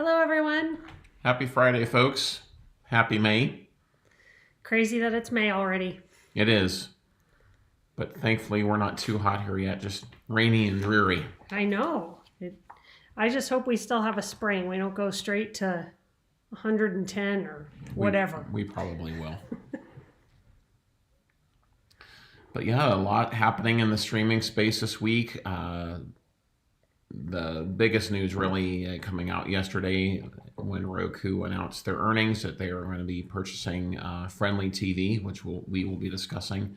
Hello, everyone. Happy Friday, folks. Happy May. Crazy that it's May already. It is. But thankfully, we're not too hot here yet, just rainy and dreary. I know. I just hope we still have a spring. We don't go straight to 110 or whatever. We probably will. But yeah, a lot happening in the streaming space this week. The biggest news really coming out yesterday when Roku announced their earnings that they are going to be purchasing Frndly TV, which we will be discussing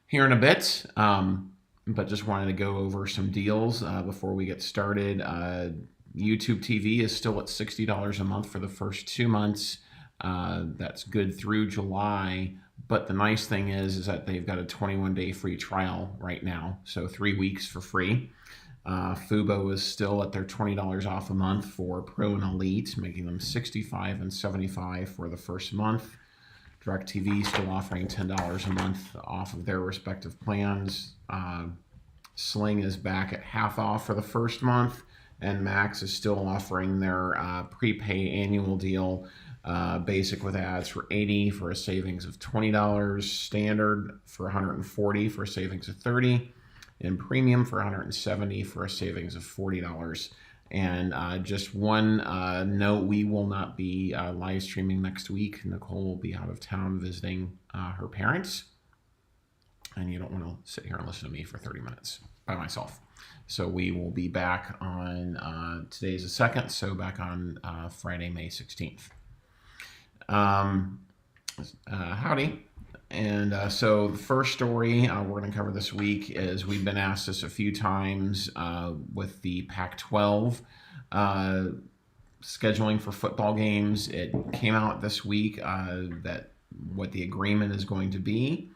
here in a bit. But just wanted to go over some deals before we get started. YouTube TV is still at $60 a month for the first 2 months. That's good through July. But the nice thing is that they've got a 21-day free trial right now, so 3 weeks for free. Fubo is still at their $20 off a month for Pro and Elite, making them $65 and $75 for the first month. DirecTV still offering $10 a month off of their respective plans. Sling is back at half off for the first month, and Max is still offering their prepay annual deal, basic with ads for $80 for a savings of $20, standard for $140 for a savings of $30, and premium for $170 for a savings of $40. And just one note, we will not be live streaming next week. Nicole will be out of town visiting her parents. And you don't want to sit here and listen to me for 30 minutes by myself. So we will be back on, today's the 2nd, so back on Friday, May 16th. Howdy. And so the first story we're going to cover this week is we've been asked this a few times with the Pac-12 scheduling for football games. It came out this week that what the agreement is going to be.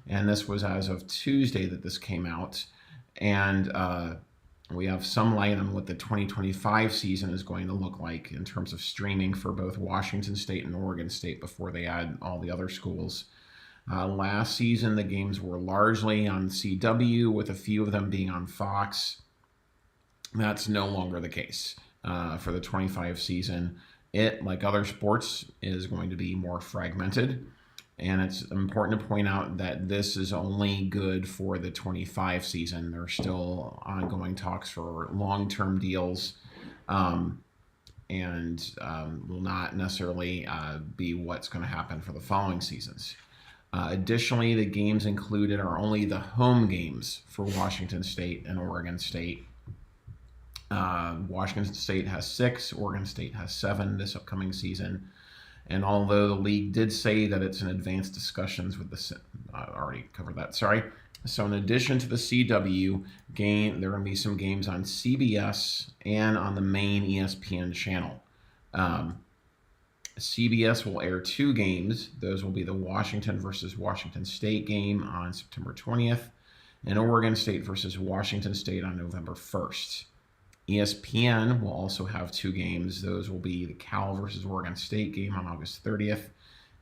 And this was as of Tuesday that this came out. And we have some light on what the 2025 season is going to look like in terms of streaming for both Washington State and Oregon State before they add all the other schools. Last season, the games were largely on CW, with a few of them being on Fox. That's no longer the case for the 25 season. It, like other sports, is going to be more fragmented. And it's important to point out that this is only good for the 25 season. There are still ongoing talks for long-term deals and will not necessarily be what's going to happen for the following seasons. Additionally, the games included are only the home games for Washington State and Oregon State. Washington State has 6, Oregon State has 7 this upcoming season. And although the league did say that it's in advanced discussions with the, I already covered that, sorry. So in addition to the CW game, there are going to be some games on CBS and on the main ESPN channel. CBS will air 2 games. Those will be the Washington versus Washington State game on September 20th and Oregon State versus Washington State on November 1st. ESPN will also have 2 games. Those will be the Cal versus Oregon State game on August 30th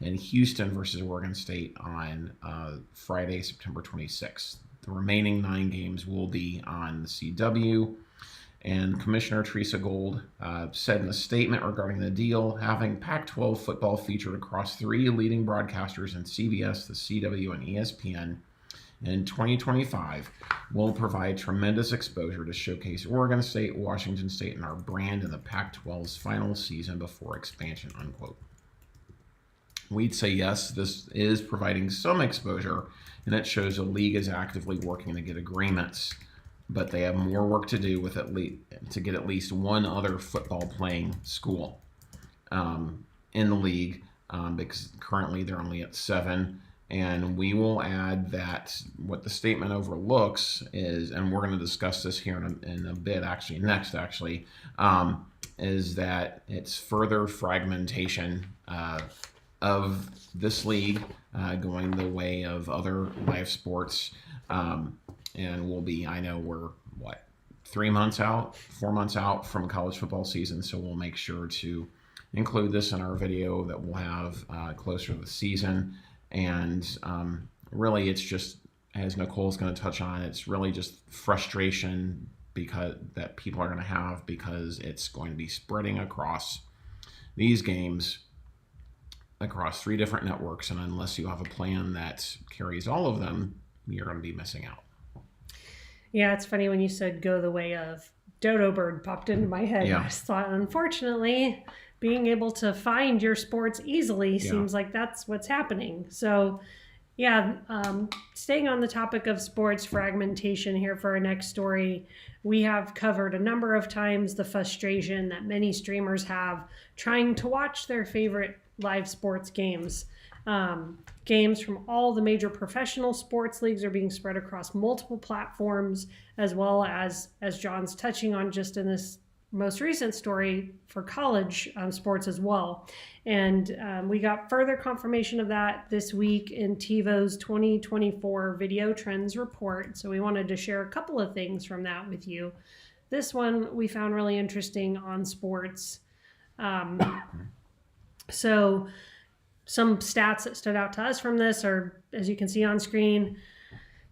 and Houston versus Oregon State on Friday, September 26th. The remaining 9 games will be on the CW. And Commissioner Teresa Gold said in a statement regarding the deal, having Pac-12 football featured across 3 leading broadcasters in CBS, the CW, and ESPN in 2025 will provide tremendous exposure to showcase Oregon State, Washington State, and our brand in the Pac-12's final season before expansion, unquote. We'd say yes, this is providing some exposure, and it shows the league is actively working to get agreements. But they have more work to do with to get at least one other football playing school in the league because currently they're only at 7. And we will add that what the statement overlooks is, and we're going to discuss this here in a bit, next, is that it's further fragmentation of this league going the way of other live sports. And we'll be, I know we're, 4 months out from college football season, so we'll make sure to include this in our video that we'll have closer to the season. And really, it's just, as Nicole's going to touch on, it's really just frustration because that people are going to have, because it's going to be spreading across these games across 3 different networks, and unless you have a plan that carries all of them, you're going to be missing out. Yeah, it's funny when you said go the way of. Dodo Bird popped into my head. Yeah. I just thought, unfortunately, being able to find your sports easily seems like that's what's happening. So, yeah, staying on the topic of sports fragmentation here for our next story, we have covered a number of times the frustration that many streamers have trying to watch their favorite live sports games. Games from all the major professional sports leagues are being spread across multiple platforms, as well as John's touching on just in this most recent story, for college sports as well. And we got further confirmation of that this week in TiVo's 2024 Video Trends Report. So we wanted to share a couple of things from that with you. This one we found really interesting on sports. So some stats that stood out to us from this are, as you can see on screen,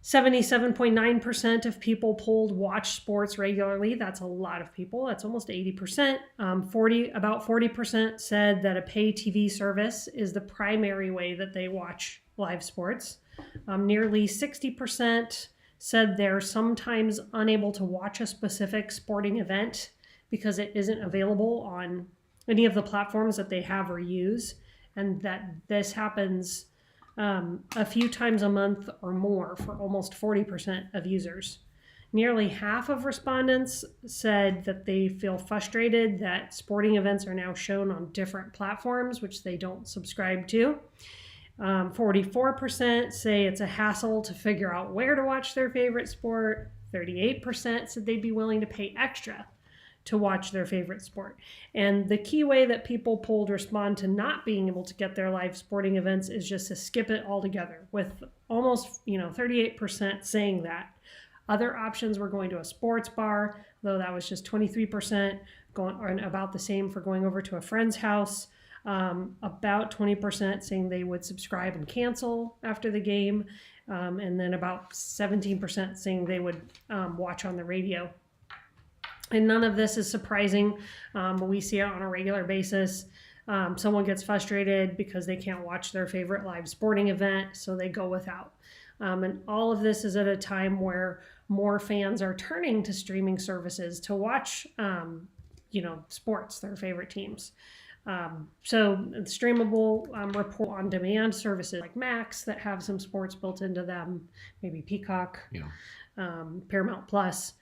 77.9% of people polled watch sports regularly. That's a lot of people. That's almost 80%. About 40% said that a pay TV service is the primary way that they watch live sports. Nearly 60% said they're sometimes unable to watch a specific sporting event because it isn't available on any of the platforms that they have or use, and that this happens a few times a month or more for almost 40% of users. Nearly half of respondents said that they feel frustrated that sporting events are now shown on different platforms, which they don't subscribe to. 44% say it's a hassle to figure out where to watch their favorite sport. 38% said they'd be willing to pay extra to watch their favorite sport. And the key way that people polled respond to not being able to get their live sporting events is just to skip it altogether, with almost 38% saying that. Other options were going to a sports bar, though that was just 23%, or about the same for going over to a friend's house. About 20% saying they would subscribe and cancel after the game, and then about 17% saying they would watch on the radio. And none of this is surprising. We see it on a regular basis. Someone gets frustrated because they can't watch their favorite live sporting event, so they go without. And all of this is at a time where more fans are turning to streaming services to watch, sports, their favorite teams. So streamable report on demand services like Max that have some sports built into them, maybe Peacock, Paramount Plus.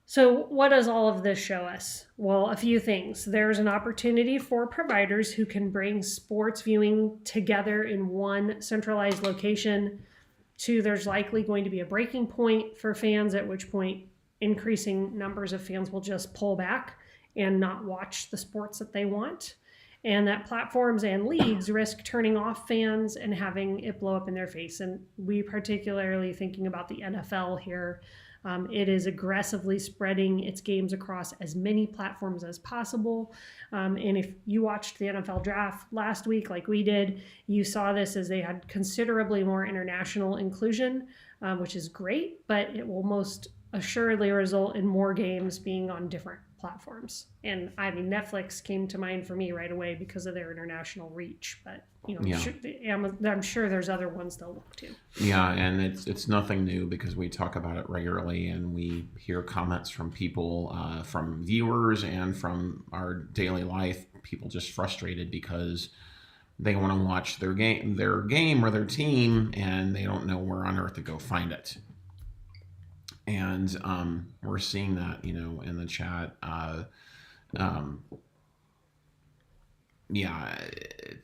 So what does all of this show us? Well, a few things. There's an opportunity for providers who can bring sports viewing together in one centralized location. 2, there's likely going to be a breaking point for fans, at which point increasing numbers of fans will just pull back and not watch the sports that they want. And that platforms and leagues risk turning off fans and having it blow up in their face. And we particularly thinking about the NFL here. It is aggressively spreading its games across as many platforms as possible. And if you watched the NFL draft last week like we did, you saw this as they had considerably more international inclusion, which is great, but it will most assuredly result in more games being on different platforms. And I mean, Netflix came to mind for me right away because of their international reach, but I'm sure there's other ones they'll look to. Yeah, and it's nothing new because we talk about it regularly, and we hear comments from people, from viewers and from our daily life, people just frustrated because they want to watch their game or their team, and they don't know where on earth to go find it. And we're seeing that, in the chat.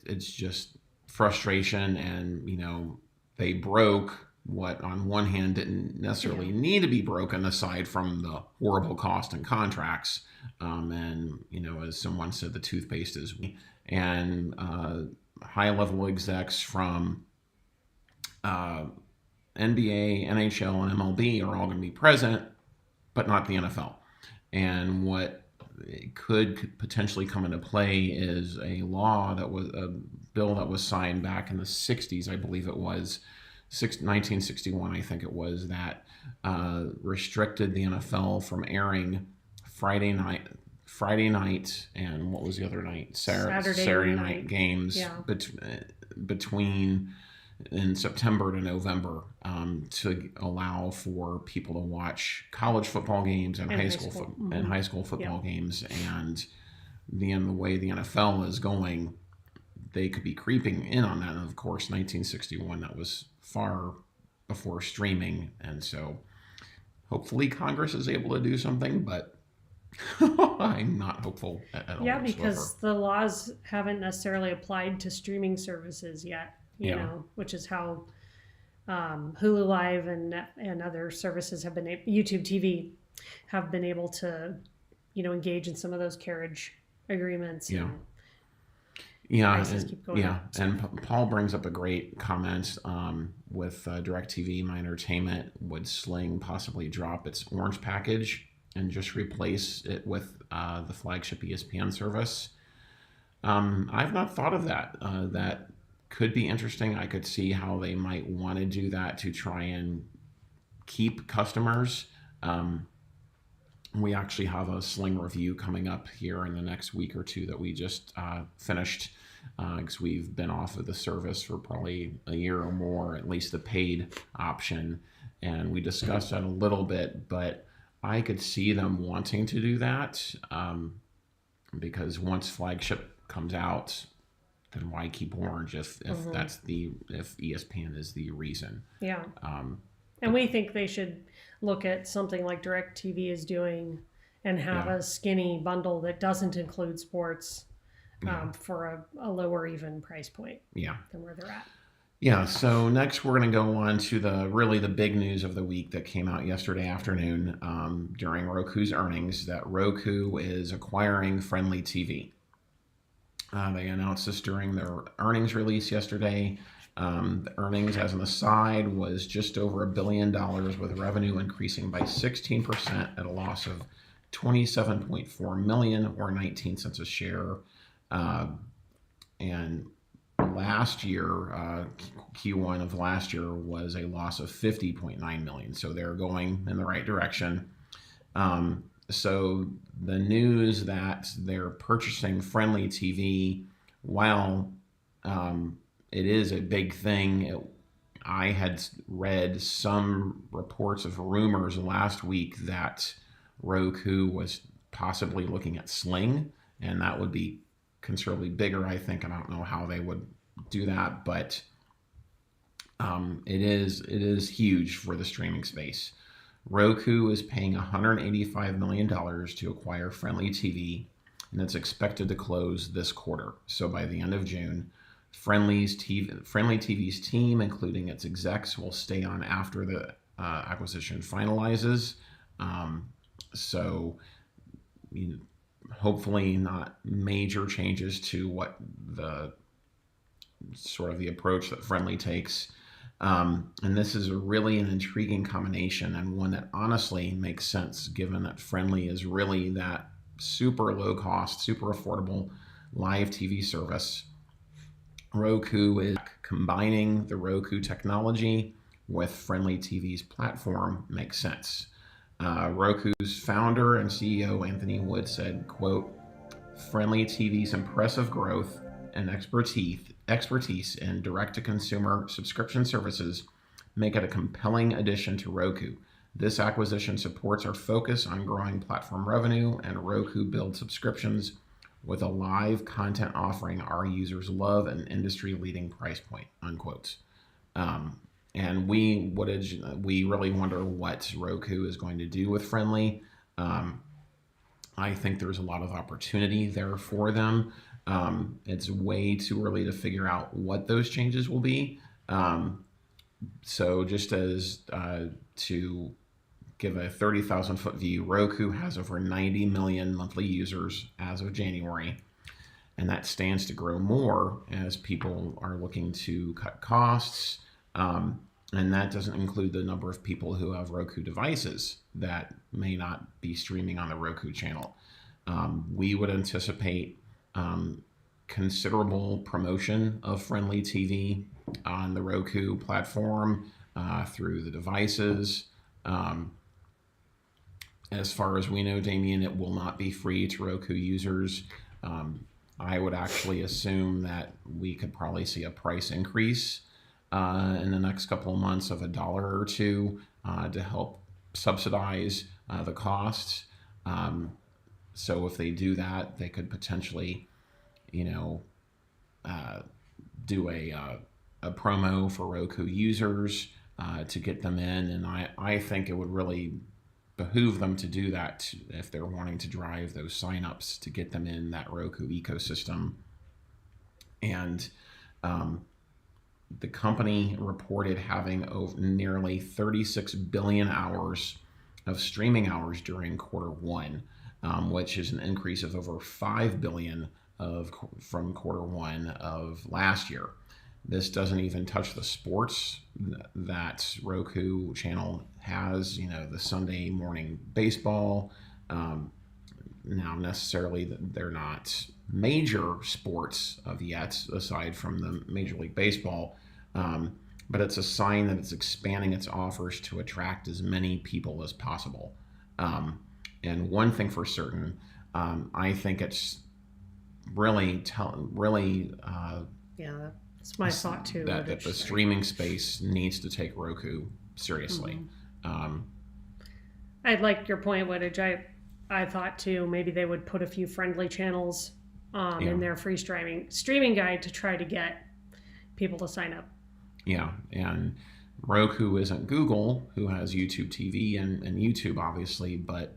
It's just frustration, and they broke what on one hand didn't necessarily need to be broken, aside from the horrible cost and contracts. And as someone said, the toothpaste is, and high level execs from NBA, NHL, and MLB are all going to be present, but not the NFL. And what could potentially come into play is a bill that was signed back in the 60s, I believe it was, 1961, I think it was, that restricted the NFL from airing Friday night, and what was the other night? Saturday night games between in September to November, to allow for people to watch college football games and high school football games. And the way the NFL is going, they could be creeping in on that. And of course, 1961, that was far before streaming, and so hopefully Congress is able to do something, but I'm not hopeful at all. Yeah, because the laws haven't necessarily applied to streaming services yet, you know, which is how Hulu Live and other services have been, YouTube TV have been able to, engage in some of those carriage agreements. And Paul brings up a great comment with DirecTV. My Entertainment, would Sling possibly drop its orange package and just replace it with the flagship ESPN service? I've not thought of that. That could be interesting. I could see how they might want to do that to try and keep customers. We actually have a Sling review coming up here in the next week or two that we just finished, because we've been off of the service for probably a year or more, at least the paid option. And we discussed that a little bit, but I could see them wanting to do that, because once flagship comes out, then why keep orange if ESPN is the reason? Yeah. And we think they should look at something like DirecTV is doing and have a skinny bundle that doesn't include sports for a lower even price point than where they're at. Yeah, so next we're going to go on to the big news of the week that came out yesterday afternoon during Roku's earnings, that Roku is acquiring Frndly TV. They announced this during their earnings release yesterday. The earnings, as an aside, was just over $1 billion, with revenue increasing by 16% at a loss of $27.4 million, or 19 cents a share. And last year, Q1 of last year, was a loss of $50.9 million. So they're going in the right direction. So the news that they're purchasing Frndly TV, while it is a big thing, I had read some reports of rumors last week that Roku was possibly looking at Sling, and that would be considerably bigger, I think. And I don't know how they would do that, but it is huge for the streaming space. Roku is paying $185 million to acquire Frndly TV, and it's expected to close this quarter. So by the end of June, Frndly TV's team, including its execs, will stay on after the acquisition finalizes. Hopefully not major changes to what the approach that Frndly takes. And this is really an intriguing combination, and one that honestly makes sense, given that Frndly is really that super low cost, super affordable live TV service. Roku is combining the Roku technology with Frndly TV's platform. Makes sense. Roku's founder and CEO Anthony Wood said, quote, "Frndly TV's impressive growth and expertise in direct-to-consumer subscription services make it a compelling addition to Roku. This acquisition supports our focus on growing platform revenue, and Roku builds subscriptions with a live content offering our users love and industry-leading price point," unquote. And we really wonder what Roku is going to do with Frndly. I think there's a lot of opportunity there for them. It's way too early to figure out what those changes will be. So just as to give a 30,000 foot view, Roku has over 90 million monthly users as of January, and that stands to grow more as people are looking to cut costs. And that doesn't include the number of people who have Roku devices that may not be streaming on the Roku channel. We would anticipate considerable promotion of Frndly TV on the Roku platform through the devices. As far as we know, Damien, it will not be free to Roku users. I would actually assume that we could probably see a price increase in the next couple of months of $1 or $2 to help subsidize the costs. So if they do that, they could potentially, do a promo for Roku users to get them in. And I think it would really behoove them to do that if they're wanting to drive those signups to get them in that Roku ecosystem. And the company reported having nearly 36 billion hours of streaming hours during Q1, which is an increase of over 5 billion from Q1 of last year. This doesn't even touch the sports that Roku channel has, the Sunday morning baseball. Now, necessarily, they're not major sports of yet, aside from the Major League Baseball. But it's a sign that it's expanding its offers to attract as many people as possible. And one thing for certain, I think it's really It's my thought too. That the streaming space needs to take Roku seriously. I like your point, Woodage. I thought too, maybe they would put a few Frndly channels in their free streaming guide to try to get people to sign up. Yeah, and Roku isn't Google, who has YouTube TV and YouTube, obviously, but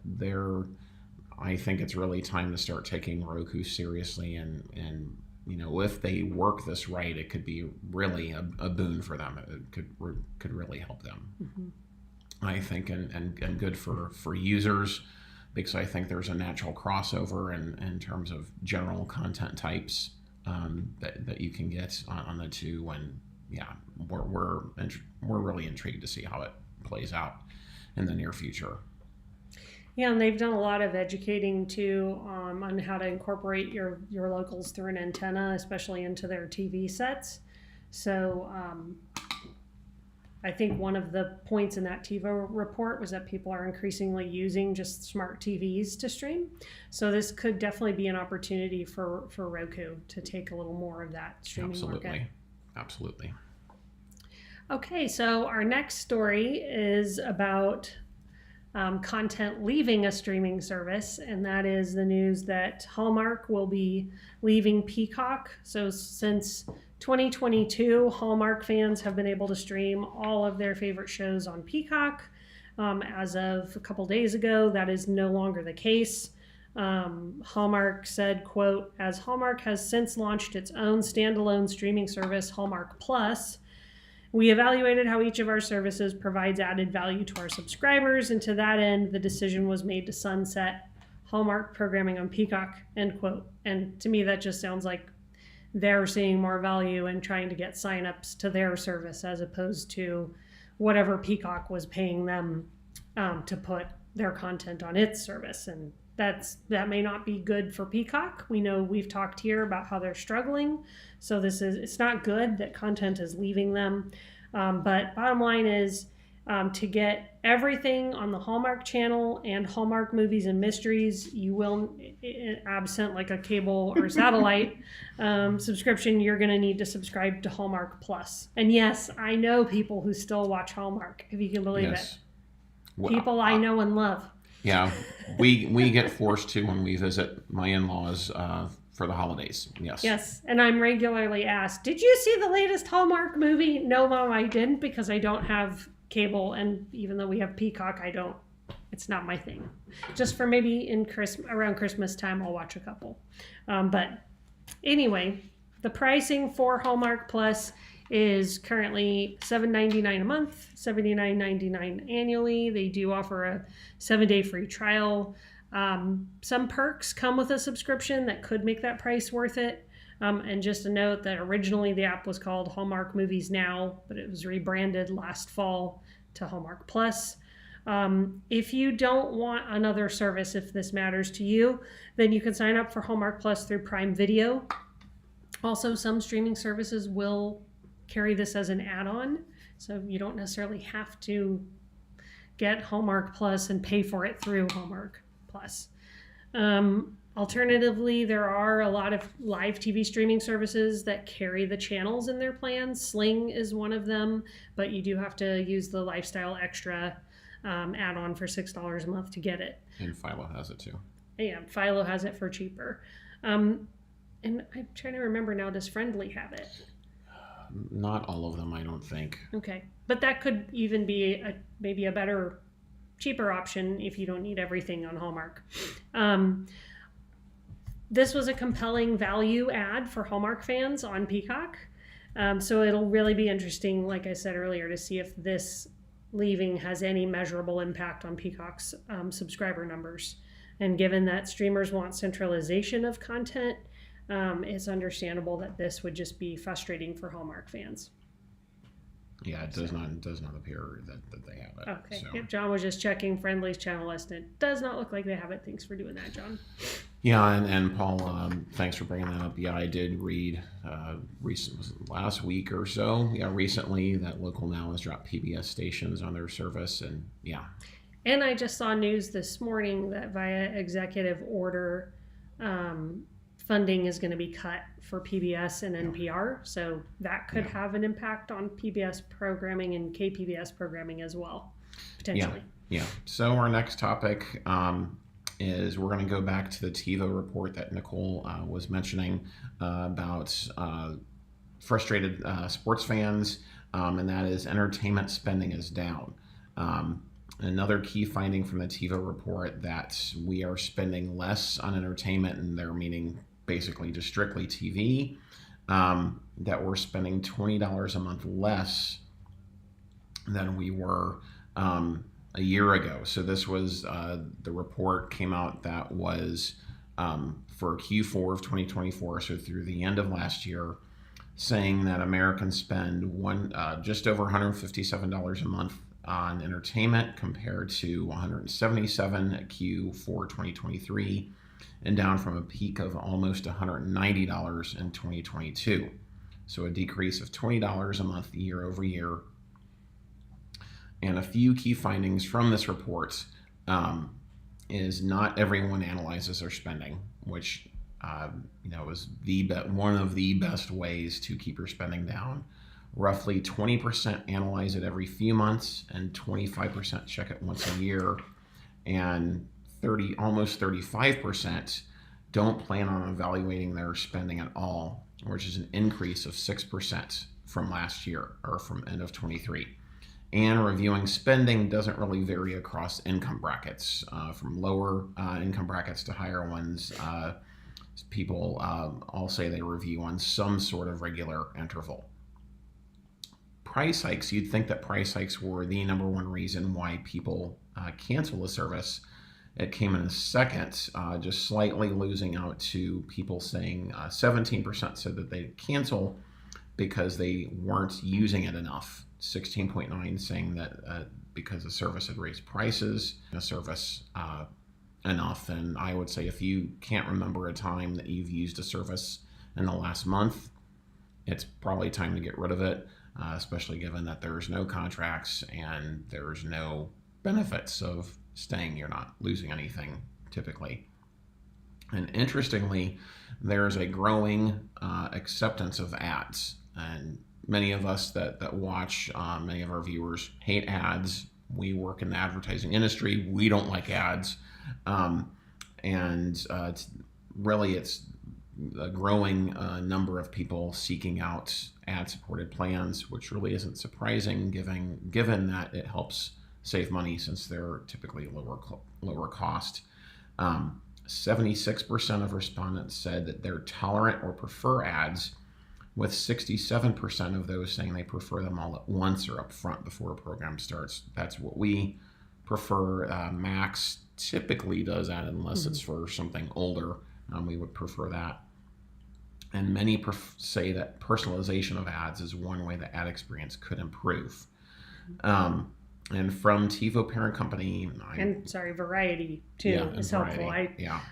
I think it's really time to start taking Roku seriously, and if they work this right, it could be really a boon for them. It could really help them, I think, and good for users, because I think there's a natural crossover in terms of general content types that you can get on the two. And we're really intrigued to see how it plays out in the near future. Yeah, and they've done a lot of educating too on how to incorporate your locals through an antenna, especially into their TV sets. So I think one of the points in that TiVo report was that people are increasingly using just smart TVs to stream. So this could definitely be an opportunity for Roku to take a little more of that streaming market. Absolutely. Okay, so our next story is about content leaving a streaming service, and that is the news that Hallmark will be leaving Peacock. So since 2022, Hallmark fans have been able to stream all of their favorite shows on Peacock. As of a couple days ago, that is no longer the case. Hallmark said, quote, "As Hallmark has since launched its own standalone streaming service, Hallmark Plus, we evaluated how each of our services provides added value to our subscribers, and to that end, the decision was made to sunset Hallmark programming on Peacock," end quote. And to me, that just sounds like they're seeing more value and trying to get signups to their service as opposed to whatever Peacock was paying them to put their content on its service. And that may not be good for Peacock. We know we've talked here about how they're struggling. So it's not good that content is leaving them. But bottom line is to get everything on the Hallmark channel and Hallmark Movies and Mysteries, you will, absent like a cable or satellite subscription, you're going to need to subscribe to Hallmark Plus. And yes, I know people who still watch Hallmark, if you can believe it. People I know and love. Yeah, we get forced to when we visit my in-laws for the holidays. Yes, and I'm regularly asked, "Did you see the latest Hallmark movie?" No, Mom, I didn't, because I don't have cable, and even though we have Peacock, it's not my thing. Just for maybe around Christmas time, I'll watch a couple. But anyway, the pricing for Hallmark Plus is currently $7.99 a month, $79.99 annually. They do offer a 7-day free trial. Some perks come with a subscription that could make that price worth it. And just a note that originally the app was called Hallmark Movies Now, but it was rebranded last fall to Hallmark Plus. If you don't want another service, if this matters to you, then you can sign up for Hallmark Plus through Prime Video. Also, some streaming services will carry this as an add-on, so you don't necessarily have to get Hallmark Plus and pay for it through Hallmark Plus. Alternatively, there are a lot of live TV streaming services that carry the channels in their plans. Sling is one of them, but you do have to use the Lifestyle Extra add-on for $6 a month to get it. And Philo has it too. Yeah, Philo has it for cheaper. And I'm trying to remember now, does Frndly have it? Not all of them, I don't think. Okay, but that could even be maybe a better, cheaper option if you don't need everything on Hallmark. This was a compelling value ad for Hallmark fans on Peacock. So it'll really be interesting, like I said earlier, to see if this leaving has any measurable impact on Peacock's subscriber numbers. And given that streamers want centralization of content, it's understandable that this would just be frustrating for Hallmark fans. Yeah, it does not appear that they have it. Okay. So. Yep, John was just checking Frndly's channel list, and it does not look like they have it. Thanks for doing that, John. Yeah, and Paul, thanks for bringing that up. Yeah, I did read last week or so. Yeah, recently that Local Now has dropped PBS stations on their service, and yeah. And I just saw news this morning that via executive order, funding is going to be cut for PBS and NPR, so that could have an impact on PBS programming and KPBS programming as well, potentially. Yeah. So our next topic is we're going to go back to the TiVo report that Nicole was mentioning about frustrated sports fans, and that is entertainment spending is down. Another key finding from the TiVo report that we are spending less on entertainment, and they're meaning basically just strictly TV, that we're spending $20 a month less than we were a year ago. So this was, the report came out that was for Q4 of 2024, so through the end of last year, saying that Americans spend just over $157 a month on entertainment compared to $177 at Q4 2023, and down from a peak of almost $190 in 2022. So a decrease of $20 a month year over year. And a few key findings from this report is not everyone analyzes their spending, which is one of the best ways to keep your spending down. Roughly 20% analyze it every few months, and 25% check it once a year, and almost 35% don't plan on evaluating their spending at all, which is an increase of 6% from last year, or from end of 23. And reviewing spending doesn't really vary across income brackets, from lower income brackets to higher ones. People all say they review on some sort of regular interval. Price hikes, you'd think that price hikes were the number one reason why people cancel the service. It came in a second, just slightly losing out to people saying 17% said that they'd cancel because they weren't using it enough. 16.9 saying that because the service had raised prices, the service enough. And I would say if you can't remember a time that you've used a service in the last month, it's probably time to get rid of it, especially given that there's no contracts and there's no benefits of staying. You're not losing anything typically. And interestingly, there's a growing acceptance of ads. And many of us that watch, many of our viewers hate ads. We work in the advertising industry. We don't like ads. It's a growing number of people seeking out ad-supported plans, which really isn't surprising given that it helps save money since they're typically lower cost. 76% of respondents said that they're tolerant or prefer ads, with 67% of those saying they prefer them all at once or up front before a program starts. That's what we prefer. Max typically does that unless it's for something older. We would prefer that. And many say that personalization of ads is one way the ad experience could improve. And from TiVo parent company, Variety too is helpful.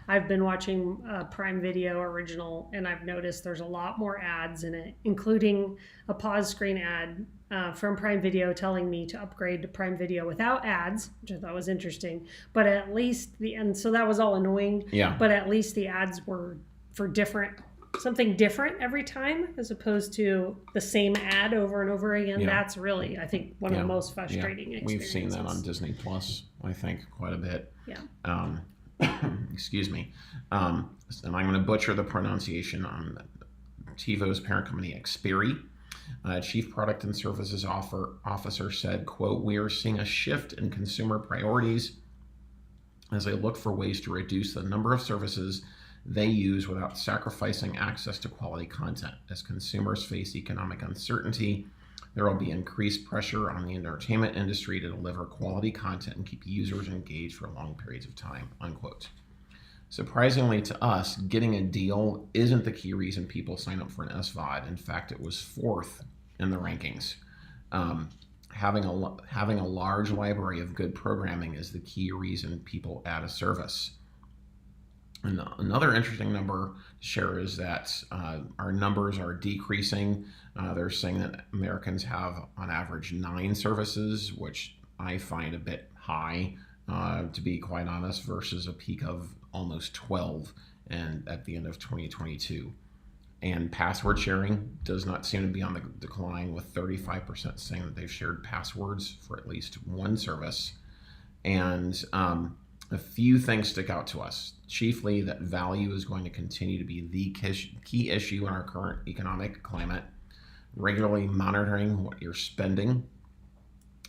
I've been watching Prime Video original, and I've noticed there's a lot more ads in it, including a pause screen ad from Prime Video telling me to upgrade to Prime Video without ads, which I thought was interesting. But at least so that was all annoying. Yeah. But at least the ads were for something different every time, as opposed to the same ad over and over again. That's really, I think, one of the most frustrating experiences. We've seen that on Disney Plus, I think, quite a bit. Yeah. Excuse me. And I'm going to butcher the pronunciation on TiVo's parent company, Xperi. Chief Product and Services Officer said, quote, "We are seeing a shift in consumer priorities as they look for ways to reduce the number of services they use without sacrificing access to quality content. As consumers face economic uncertainty, there will be increased pressure on the entertainment industry to deliver quality content and keep users engaged for long periods of time," unquote. Surprisingly to us, getting a deal isn't the key reason people sign up for an SVOD. In fact, it was 4th in the rankings. Having a large library of good programming is the key reason people add a service. And another interesting number to share is that our numbers are decreasing. They're saying that Americans have, on average, 9 services, which I find a bit high, to be quite honest, versus a peak of almost 12 at the end of 2022. And password sharing does not seem to be on the decline, with 35% saying that they've shared passwords for at least one service. And a few things stick out to us, chiefly that value is going to continue to be the key issue in our current economic climate. Regularly monitoring what you're spending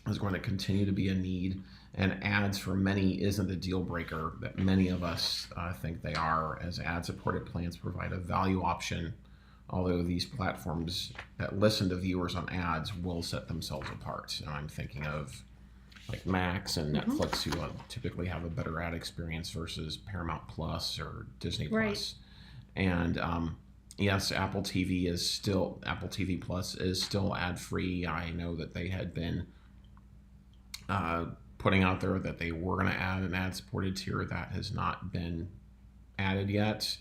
is going to continue to be a need, and ads for many isn't the deal breaker that many of us think they are, as ad-supported plans provide a value option, although these platforms that listen to viewers on ads will set themselves apart. And I'm thinking of like Max and Netflix, who typically have a better ad experience versus Paramount Plus or Disney Plus. And yes, Apple TV Plus is still ad-free. I know that they had been putting out there that they were going to add an ad-supported tier. That has not been added yet.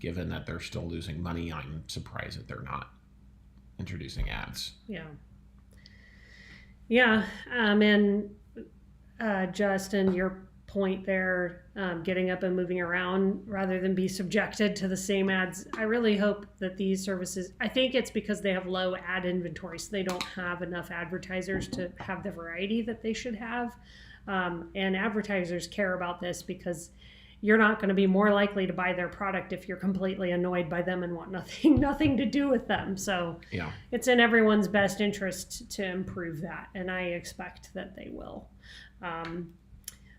Given that they're still losing money, I'm surprised that they're not introducing ads. Yeah, and Justin, your point there, getting up and moving around rather than be subjected to the same ads. I really hope that these services, I think it's because they have low ad inventory, so they don't have enough advertisers to have the variety that they should have. And advertisers care about this because you're not going to be more likely to buy their product if you're completely annoyed by them and want nothing to do with them. So it's in everyone's best interest to improve that, and I expect that they will.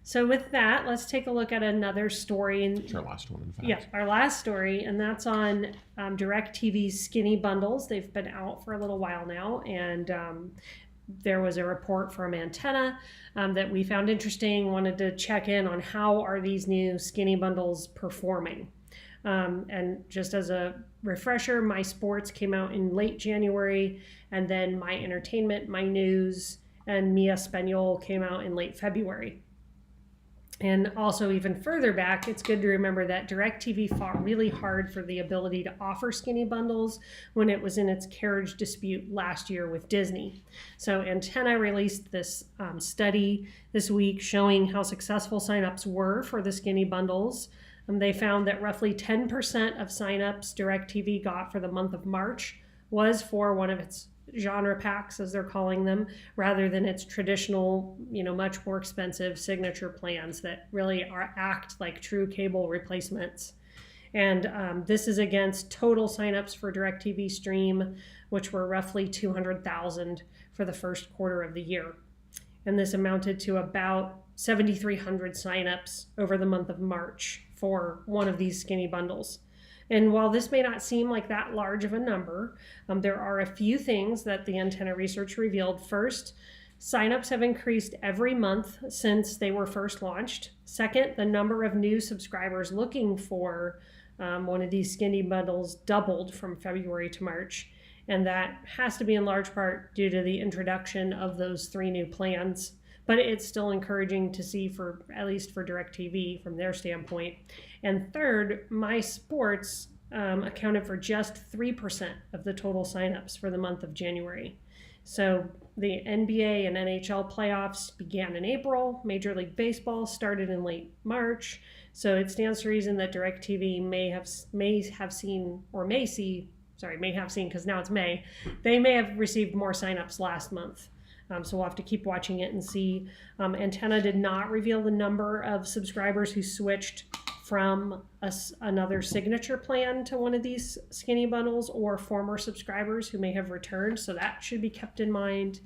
So with that, let's take a look at another story. It's our last one, in fact. Yeah, our last story, and that's on DirecTV's skinny bundles. They've been out for a little while now, and there was a report from Antenna that we found interesting, wanted to check in on how are these new skinny bundles performing. And just as a refresher, My Sports came out in late January, and then My Entertainment, My News, and Mi Español came out in late February. And also even further back, it's good to remember that DirecTV fought really hard for the ability to offer skinny bundles when it was in its carriage dispute last year with Disney. So Antenna released this study this week showing how successful signups were for the skinny bundles. They found that roughly 10% of signups DirecTV got for the month of March was for one of its genre packs, as they're calling them, rather than its traditional, much more expensive signature plans that really act like true cable replacements. And this is against total signups for DirecTV Stream, which were roughly 200,000 for the first quarter of the year. And this amounted to about 7,300 signups over the month of March for one of these skinny bundles. And while this may not seem like that large of a number, there are a few things that the Antenna research revealed. First, signups have increased every month since they were first launched. Second, the number of new subscribers looking for one of these skinny bundles doubled from February to March. And that has to be in large part due to the introduction of those 3 new plans. But it's still encouraging to see, for at least for DirecTV from their standpoint. And third, My Sports accounted for just 3% of the total signups for the month of January. So the NBA and NHL playoffs began in April. Major League Baseball started in late March. So it stands to reason that DirecTV may have seen because now it's May. They may have received more signups last month. So we'll have to keep watching it and see. Antenna did not reveal the number of subscribers who switched from another signature plan to one of these skinny bundles, or former subscribers who may have returned. So that should be kept in mind.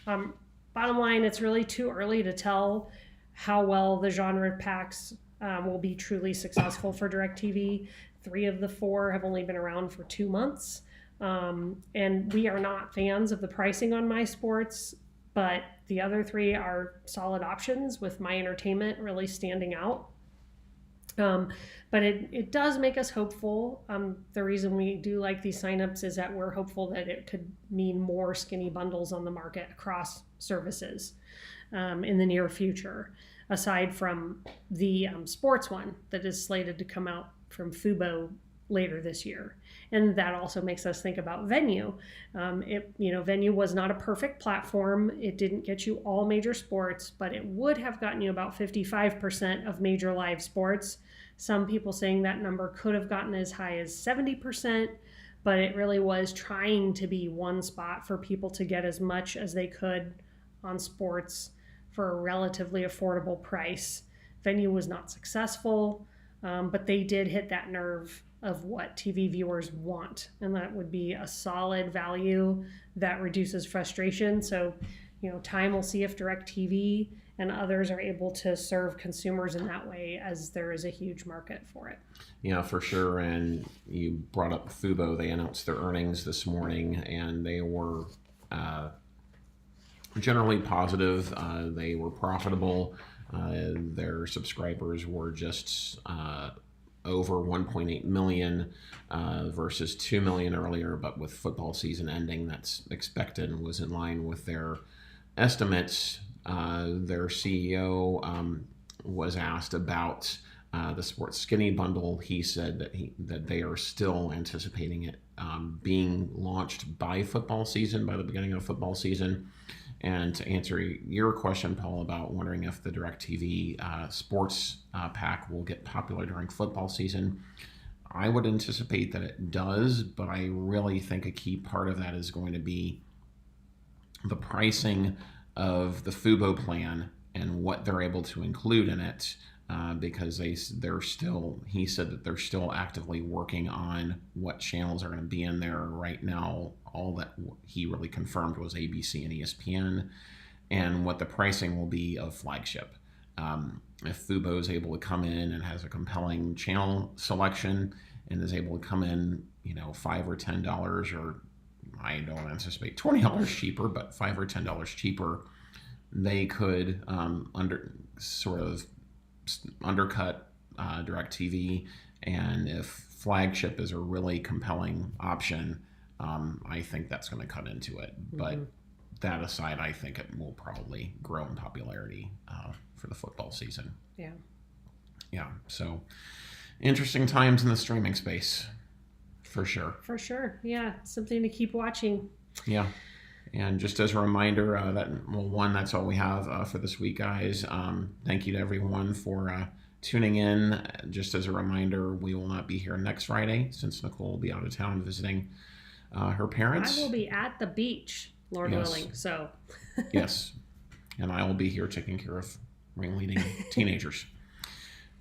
Bottom line, it's really too early to tell how well the genre packs will be truly successful for DirecTV. 3 of the 4 have only been around for 2 months. And we are not fans of the pricing on My Sports, but the other 3 are solid options, with My Entertainment really standing out. But it does make us hopeful. The reason we do like these signups is that we're hopeful that it could mean more skinny bundles on the market across services in the near future, aside from the sports one that is slated to come out from Fubo later this year. And that also makes us think about Venue. Venue was not a perfect platform. It didn't get you all major sports, but it would have gotten you about 55% of major live sports. Some people saying that number could have gotten as high as 70%, but it really was trying to be one spot for people to get as much as they could on sports for a relatively affordable price. Venue was not successful, but they did hit that nerve of what TV viewers want, and that would be a solid value that reduces frustration. So, time will see if DirecTV and others are able to serve consumers in that way, as there is a huge market for it. Yeah, for sure. And you brought up Fubo. They announced their earnings this morning, and they were generally positive. They were profitable. Their subscribers were just over 1.8 million versus 2 million earlier, but with football season ending, that's expected and was in line with their estimates. Their CEO was asked about the sports skinny bundle. He said that they are still anticipating it being launched by the beginning of football season. And to answer your question, Paul, about wondering if the DirecTV sports pack will get popular during football season, I would anticipate that it does, but I really think a key part of that is going to be the pricing of the Fubo plan and what they're able to include in it, because he said that they're still actively working on what channels are going to be in there. Right now, all that he really confirmed was ABC and ESPN, and what the pricing will be of flagship. If Fubo is able to come in and has a compelling channel selection and is able to come in, $5 or $10, or I don't anticipate $20 cheaper, but $5 or $10 cheaper, they could undercut DirecTV. And if flagship is a really compelling option, I think that's going to cut into it. Mm-hmm. But that aside, I think it will probably grow in popularity for the football season. Yeah. So interesting times in the streaming space, for sure. For sure. Yeah. Something to keep watching. Yeah. And just as a reminder, that's all we have for this week, guys. Thank you to everyone for tuning in. Just as a reminder, we will not be here next Friday, since Nicole will be out of town visiting her parents. I will be at the beach, Lord willing. So. Yes. And I will be here taking care of ringleading teenagers.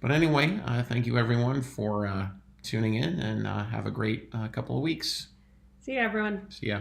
But anyway, thank you everyone for tuning in, and have a great couple of weeks. See you, everyone. See ya.